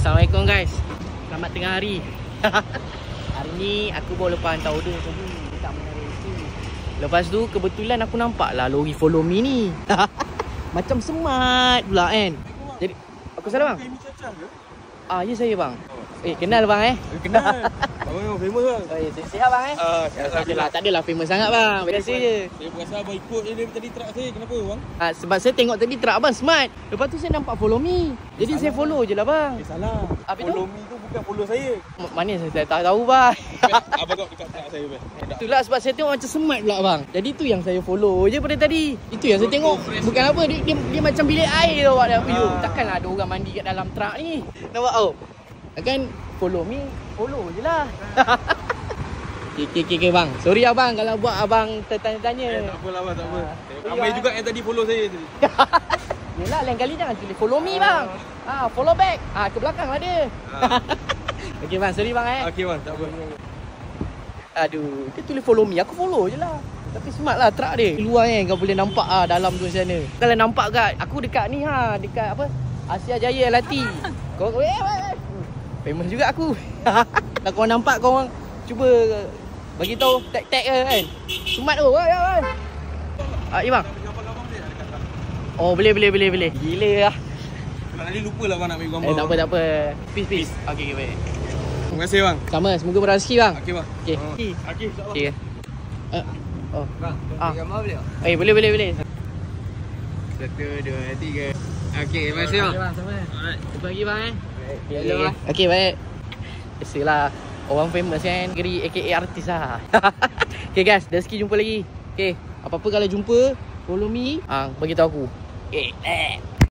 Assalamualaikum guys. Selamat tengah hari. Hari ni aku baru lepas hantar order tadi dekat Menara AC. Lepas tu kebetulan aku nampak lah lori follow me ni. Macam smart pula kan. Jadi aku salah bang? Ini Caca ke? Ya saya bang. Kenal bang Kenal. Abang memang famous bang. Sihat bang tak adalah famous sangat bang. Biasa je. Saya perasan abang ikut je dari tadi truck saya. Kenapa bang? Sebab saya tengok tadi truck abang smart. Lepas tu saya nampak follow me. Jadi saya follow je lah bang. Salah. Follow me tu bukan follow saya. Mana saya tak tahu bang. Abang tengok dekat truck saya bang. Itulah sebab saya tengok macam smart pula bang. Jadi tu yang saya follow je pada tadi. Itu yang saya tengok. Bukan apa, dia macam bilik air tau awak video. Takkanlah ada orang mandi kat dalam truck ni. Nampak tau? Kan follow me, follow je lah. Okay bang. Sorry abang kalau buat abang tertanya-tanya. Tak apalah bang, tak apa. Ramai juga yang tadi follow saya tadi. Yelah, lain kali jangan tulis follow me bang. Follow back. Ke belakang lah dia. Okay bang, sorry bang Okay bang, tak apa. Aduh, dia tulis follow me, aku follow je lah. Tapi smart lah truck dia. Luar kan kau boleh nampak dalam tu sana. Kalau nampak kat aku dekat ni dekat apa? Asia Jaya LRT. Kau famous juga aku. Kalau kau nampak kau orang cuba bagi tahu tag kan. Smart tu. Ya bang. Boleh. Gila lah. Nanti lupa lah bang nak ambil gambar. Tak apa. Peace. Okay, baik. Terima kasih bang. Sama, semoga berrezeki bang. Okay bang. Okay. Okay, insyaAllah. Okay. Bang, ambil gambar boleh? Boleh. 1, 2, 3. Okay, terima kasih bang. Sama. Alright. Jumpa lagi bang Hello bang. Okay, baik. Biasalah orang famous kan, geri aka artis lah. Okay guys, dah sikit jumpa lagi. Okay, apa-apa kalau jumpa follow me, bagi tahu aku. Okay.